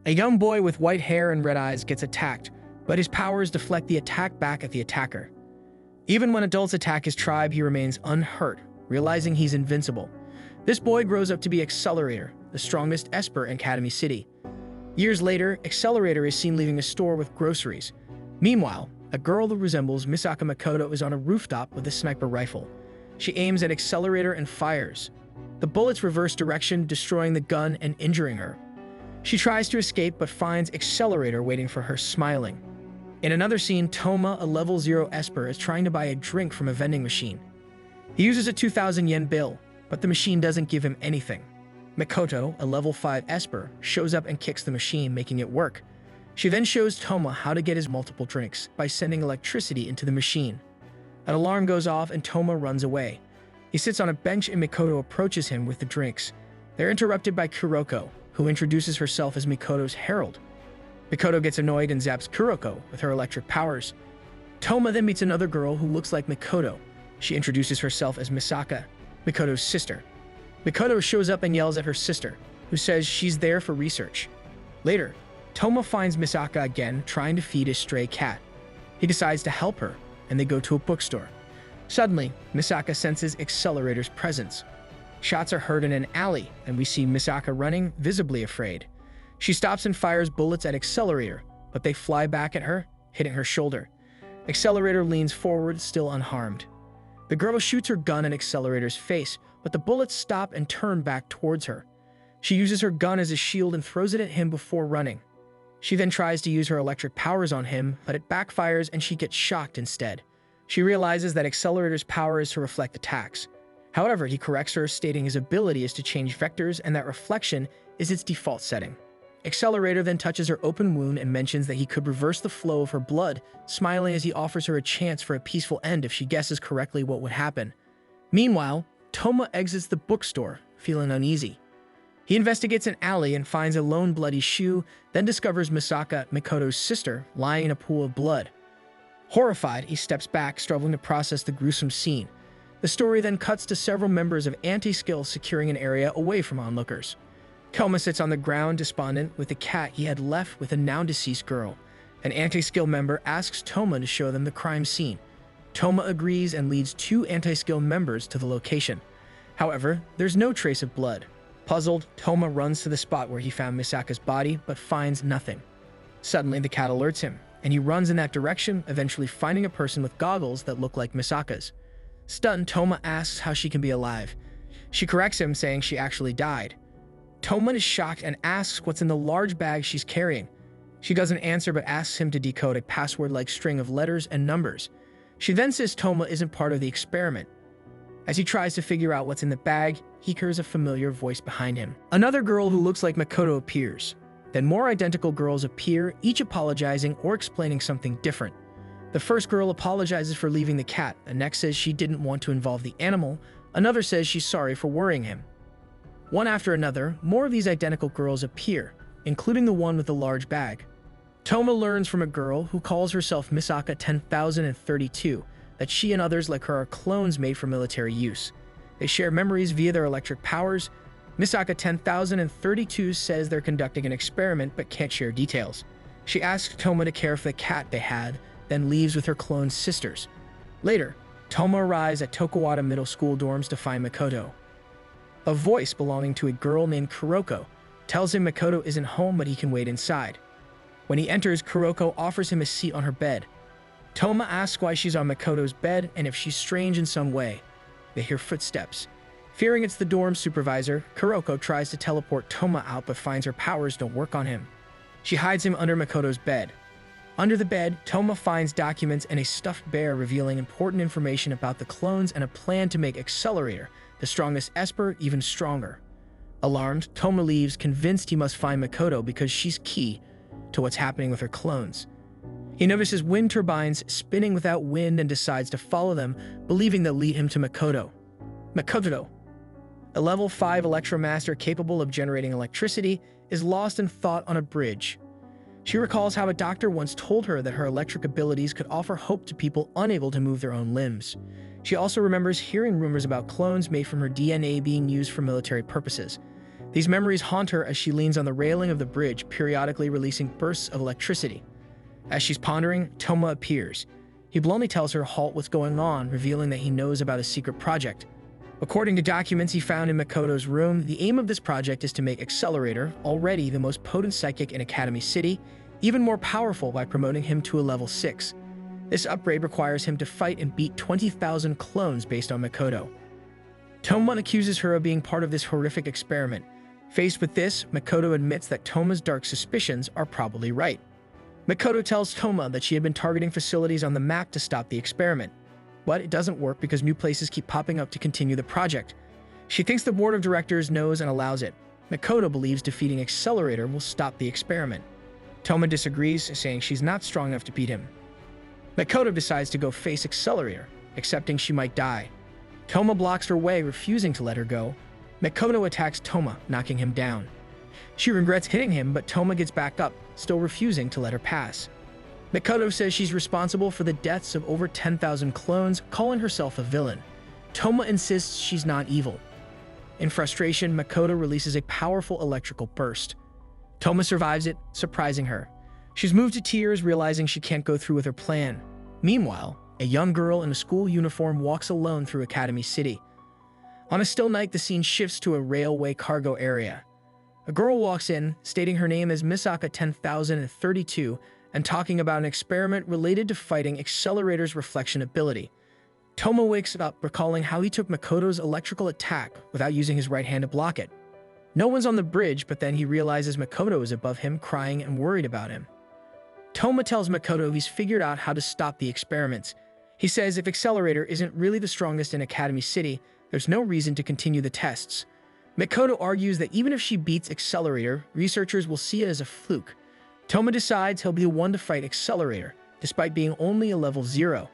A young boy with white hair and red eyes gets attacked, but his powers deflect the attack back at the attacker. Even when adults attack his tribe, he remains unhurt, realizing he's invincible. This boy grows up to be Accelerator, the strongest Esper in Academy City. Years later, Accelerator is seen leaving a store with groceries. Meanwhile, a girl who resembles Misaka Makoto is on a rooftop with a sniper rifle. She aims at Accelerator and fires. The bullets reverse direction, destroying the gun and injuring her. She tries to escape but finds Accelerator waiting for her, smiling. In another scene, Toma, a level 0 Esper, is trying to buy a drink from a vending machine. He uses a 2,000 yen bill, but the machine doesn't give him anything. Makoto, a level 5 Esper, shows up and kicks the machine, making it work. She then shows Toma how to get his multiple drinks by sending electricity into the machine. An alarm goes off and Toma runs away. He sits on a bench and Makoto approaches him with the drinks. They're interrupted by Kuroko, who introduces herself as Mikoto's herald. Makoto gets annoyed and zaps Kuroko with her electric powers. Toma then meets another girl who looks like Makoto. She introduces herself as Misaka, Mikoto's sister. Makoto shows up and yells at her sister, who says she's there for research. Later, Toma finds Misaka again trying to feed his stray cat. He decides to help her, and they go to a bookstore. Suddenly, Misaka senses Accelerator's presence. Shots are heard in an alley, and we see Misaka running, visibly afraid. She stops and fires bullets at Accelerator, but they fly back at her, hitting her shoulder. Accelerator leans forward, still unharmed. The girl shoots her gun at Accelerator's face, but the bullets stop and turn back towards her. She uses her gun as a shield and throws it at him before running. She then tries to use her electric powers on him, but it backfires and she gets shocked instead. She realizes that Accelerator's power is to reflect attacks. However, he corrects her, stating his ability is to change vectors and that reflection is its default setting. Accelerator then touches her open wound and mentions that he could reverse the flow of her blood, smiling as he offers her a chance for a peaceful end if she guesses correctly what would happen. Meanwhile, Toma exits the bookstore, feeling uneasy. He investigates an alley and finds a lone bloody shoe, then discovers Misaka, Mikoto's sister, lying in a pool of blood. Horrified, he steps back, struggling to process the gruesome scene. The story then cuts to several members of Anti-Skill securing an area away from onlookers. Toma sits on the ground, despondent, with the cat he had left with a now-deceased girl. An Anti-Skill member asks Toma to show them the crime scene. Toma agrees and leads 2 Anti-Skill members to the location. However, there's no trace of blood. Puzzled, Toma runs to the spot where he found Misaka's body, but finds nothing. Suddenly, the cat alerts him, and he runs in that direction, eventually finding a person with goggles that look like Misaka's. Stunned, Toma asks how she can be alive. She corrects him, saying she actually died. Toma is shocked and asks what's in the large bag she's carrying. She doesn't answer but asks him to decode a password-like string of letters and numbers. She then says Toma isn't part of the experiment. As he tries to figure out what's in the bag, he hears a familiar voice behind him. Another girl who looks like Makoto appears. Then more identical girls appear, each apologizing or explaining something different. The first girl apologizes for leaving the cat, the next says she didn't want to involve the animal, another says she's sorry for worrying him. One after another, more of these identical girls appear, including the one with the large bag. Toma learns from a girl who calls herself Misaka 10,032 that she and others like her are clones made for military use. They share memories via their electric powers. Misaka 10,032 says they're conducting an experiment but can't share details. She asks Toma to care for the cat they had, then leaves with her clone sisters. Later, Toma arrives at Tokuwada Middle School dorms to find Makoto. A voice belonging to a girl named Kuroko tells him Makoto isn't home but he can wait inside. When he enters, Kuroko offers him a seat on her bed. Toma asks why she's on Makoto's bed and if she's strange in some way. They hear footsteps. Fearing it's the dorm supervisor, Kuroko tries to teleport Toma out but finds her powers don't work on him. She hides him under Makoto's bed. Under the bed, Toma finds documents and a stuffed bear revealing important information about the clones and a plan to make Accelerator, the strongest Esper, even stronger. Alarmed, Toma leaves, convinced he must find Makoto because she's key to what's happening with her clones. He notices wind turbines spinning without wind and decides to follow them, believing they'll lead him to Makoto. Makoto, a level 5 Electromaster capable of generating electricity, is lost in thought on a bridge. She recalls how a doctor once told her that her electric abilities could offer hope to people unable to move their own limbs. She also remembers hearing rumors about clones made from her DNA being used for military purposes. These memories haunt her as she leans on the railing of the bridge, periodically releasing bursts of electricity. As she's pondering, Toma appears. He bluntly tells her halt what's going on, revealing that he knows about a secret project. According to documents he found in Makoto's room, the aim of this project is to make Accelerator, already the most potent psychic in Academy City, even more powerful by promoting him to a level 6. This upgrade requires him to fight and beat 20,000 clones based on Makoto. Toma accuses her of being part of this horrific experiment. Faced with this, Makoto admits that Toma's dark suspicions are probably right. Makoto tells Toma that she had been targeting facilities on the map to stop the experiment, but it doesn't work because new places keep popping up to continue the project. She thinks the board of directors knows and allows it. Makoto believes defeating Accelerator will stop the experiment. Toma disagrees, saying she's not strong enough to beat him. Makoto decides to go face Accelerator, accepting she might die. Toma blocks her way, refusing to let her go. Makoto attacks Toma, knocking him down. She regrets hitting him, but Toma gets back up, still refusing to let her pass. Makoto says she's responsible for the deaths of over 10,000 clones, calling herself a villain. Toma insists she's not evil. In frustration, Makoto releases a powerful electrical burst. Toma survives it, surprising her. She's moved to tears, realizing she can't go through with her plan. Meanwhile, a young girl in a school uniform walks alone through Academy City. On a still night, the scene shifts to a railway cargo area. A girl walks in, stating her name is Misaka 10032 and talking about an experiment related to fighting Accelerator's reflection ability. Toma wakes up, recalling how he took Makoto's electrical attack without using his right hand to block it. No one's on the bridge, but then he realizes Makoto is above him, crying and worried about him. Toma tells Makoto he's figured out how to stop the experiments. He says if Accelerator isn't really the strongest in Academy City, there's no reason to continue the tests. Makoto argues that even if she beats Accelerator, researchers will see it as a fluke. Toma decides he'll be the one to fight Accelerator, despite being only a level 0.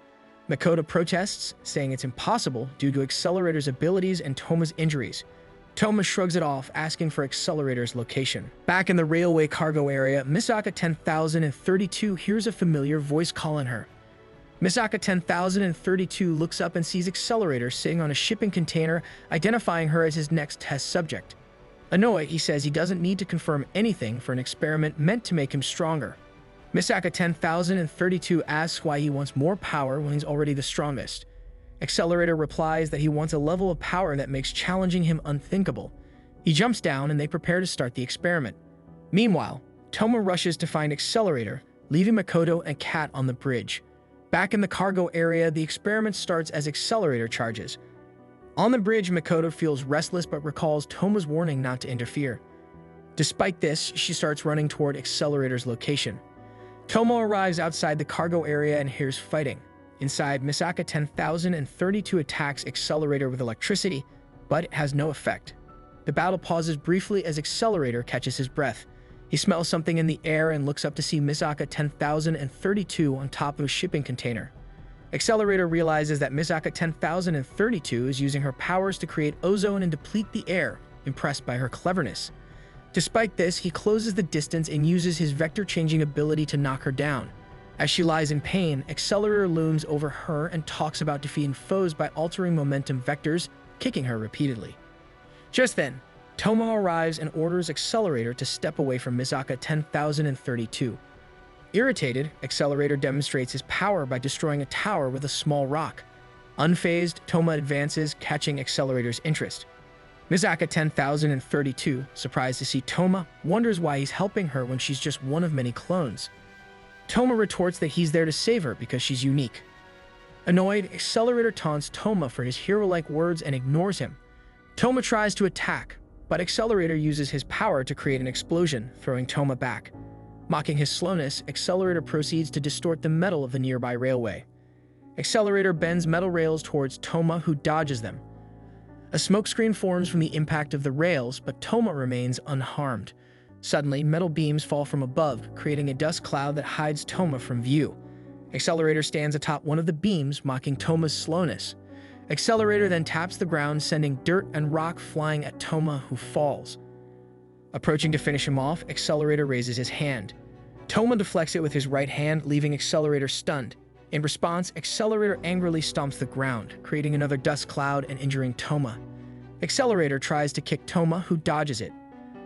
Makoto protests, saying it's impossible due to Accelerator's abilities and Toma's injuries. Toma shrugs it off, asking for Accelerator's location. Back in the railway cargo area, Misaka 10032 hears a familiar voice calling her. Misaka 10032 looks up and sees Accelerator sitting on a shipping container, identifying her as his next test subject. Annoyed, he says he doesn't need to confirm anything for an experiment meant to make him stronger. Misaka 10032 asks why he wants more power when he's already the strongest. Accelerator replies that he wants a level of power that makes challenging him unthinkable. He jumps down and they prepare to start the experiment. Meanwhile, Toma rushes to find Accelerator, leaving Makoto and Kat on the bridge. Back in the cargo area, the experiment starts as Accelerator charges. On the bridge, Makoto feels restless but recalls Toma's warning not to interfere. Despite this, she starts running toward Accelerator's location. Toma arrives outside the cargo area and hears fighting. Inside, Misaka 10032 attacks Accelerator with electricity, but it has no effect. The battle pauses briefly as Accelerator catches his breath. He smells something in the air and looks up to see Misaka 10032 on top of a shipping container. Accelerator realizes that Misaka 10032 is using her powers to create ozone and deplete the air, impressed by her cleverness. Despite this, he closes the distance and uses his vector-changing ability to knock her down. As she lies in pain, Accelerator looms over her and talks about defeating foes by altering momentum vectors, kicking her repeatedly. Just then, Toma arrives and orders Accelerator to step away from Misaka 10032. Irritated, Accelerator demonstrates his power by destroying a tower with a small rock. Unfazed, Toma advances, catching Accelerator's interest. Misaka 10032, surprised to see Toma, wonders why he's helping her when she's just one of many clones. Toma retorts that he's there to save her because she's unique. Annoyed, Accelerator taunts Toma for his hero-like words and ignores him. Toma tries to attack, but Accelerator uses his power to create an explosion, throwing Toma back. Mocking his slowness, Accelerator proceeds to distort the metal of the nearby railway. Accelerator bends metal rails towards Toma, who dodges them. A smokescreen forms from the impact of the rails, but Toma remains unharmed. Suddenly, metal beams fall from above, creating a dust cloud that hides Toma from view. Accelerator stands atop one of the beams, mocking Toma's slowness. Accelerator then taps the ground, sending dirt and rock flying at Toma, who falls. Approaching to finish him off, Accelerator raises his hand. Toma deflects it with his right hand, leaving Accelerator stunned. In response, Accelerator angrily stomps the ground, creating another dust cloud and injuring Toma. Accelerator tries to kick Toma, who dodges it.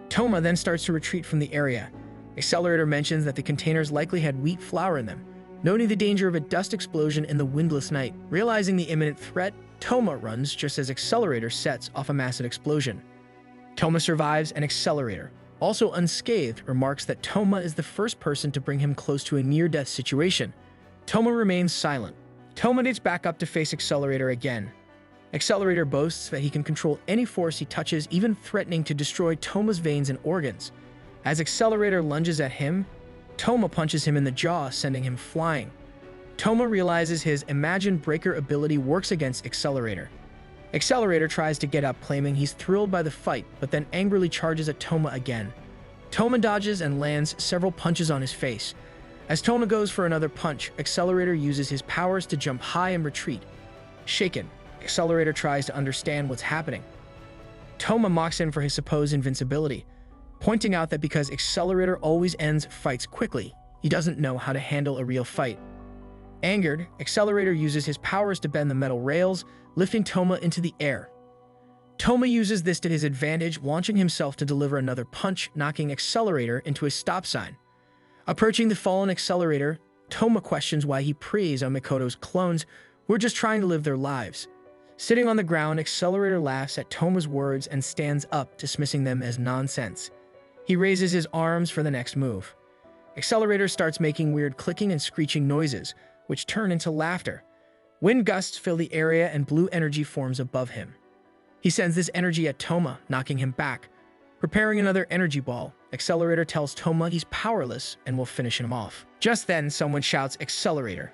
Toma then starts to retreat from the area. Accelerator mentions that the containers likely had wheat flour in them, noting the danger of a dust explosion in the windless night. Realizing the imminent threat, Toma runs just as Accelerator sets off a massive explosion. Toma survives, and Accelerator, also unscathed, remarks that Toma is the first person to bring him close to a near-death situation. Toma remains silent. Toma gets back up to face Accelerator again. Accelerator boasts that he can control any force he touches, even threatening to destroy Toma's veins and organs. As Accelerator lunges at him, Toma punches him in the jaw, sending him flying. Toma realizes his Imagine Breaker ability works against Accelerator. Accelerator tries to get up, claiming he's thrilled by the fight, but then angrily charges at Toma again. Toma dodges and lands several punches on his face. As Toma goes for another punch, Accelerator uses his powers to jump high and retreat. Shaken, Accelerator tries to understand what's happening. Toma mocks him for his supposed invincibility, pointing out that because Accelerator always ends fights quickly, he doesn't know how to handle a real fight. Angered, Accelerator uses his powers to bend the metal rails, lifting Toma into the air. Toma uses this to his advantage, launching himself to deliver another punch, knocking Accelerator into a stop sign. Approaching the fallen Accelerator, Toma questions why he preys on Mikoto's clones who are just trying to live their lives. Sitting on the ground, Accelerator laughs at Toma's words and stands up, dismissing them as nonsense. He raises his arms for the next move. Accelerator starts making weird clicking and screeching noises, which turn into laughter. Wind gusts fill the area and blue energy forms above him. He sends this energy at Toma, knocking him back. Preparing another energy ball, Accelerator tells Toma he's powerless and will finish him off. Just then, someone shouts, "Accelerator!"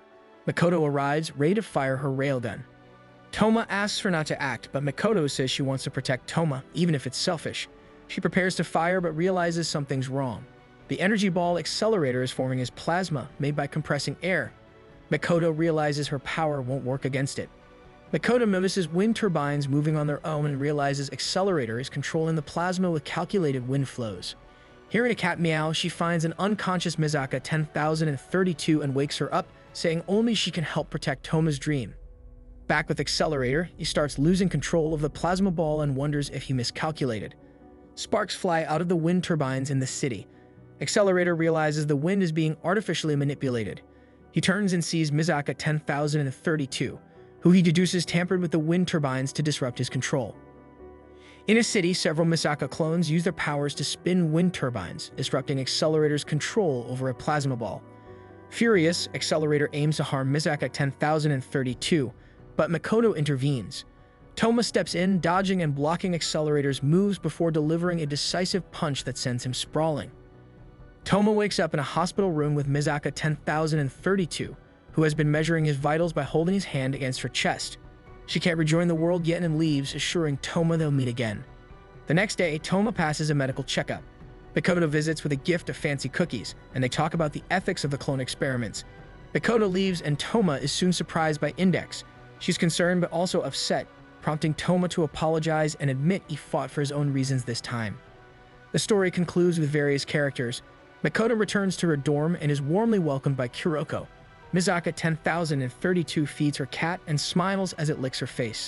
Mikoto arrives, ready to fire her railgun. Toma asks her not to act, but Mikoto says she wants to protect Toma, even if it's selfish. She prepares to fire but realizes something's wrong. The energy ball Accelerator is forming as plasma made by compressing air. Mikoto realizes her power won't work against it. Mikoto notices wind turbines moving on their own and realizes Accelerator is controlling the plasma with calculated wind flows. Hearing a cat meow, she finds an unconscious Misaka 10,032 and wakes her up, saying only she can help protect Toma's dream. Back with Accelerator, he starts losing control of the plasma ball and wonders if he miscalculated. Sparks fly out of the wind turbines in the city. Accelerator realizes the wind is being artificially manipulated. He turns and sees Misaka 10,032, who he deduces tampered with the wind turbines to disrupt his control. In a city, several Misaka clones use their powers to spin wind turbines, disrupting Accelerator's control over a plasma ball. Furious, Accelerator aims to harm Misaka 10,032, but Mikoto intervenes. Toma steps in, dodging and blocking Accelerator's moves before delivering a decisive punch that sends him sprawling. Toma wakes up in a hospital room with Misaka 10,032, who has been measuring his vitals by holding his hand against her chest. She can't rejoin the world yet and leaves, assuring Toma they'll meet again. The next day, Toma passes a medical checkup. Mikoto visits with a gift of fancy cookies, and they talk about the ethics of the clone experiments. Mikoto leaves, and Toma is soon surprised by Index. She's concerned but also upset, prompting Toma to apologize and admit he fought for his own reasons this time. The story concludes with various characters. Mikoto returns to her dorm and is warmly welcomed by Kuroko. Misaka 10,032 feeds her cat and smiles as it licks her face.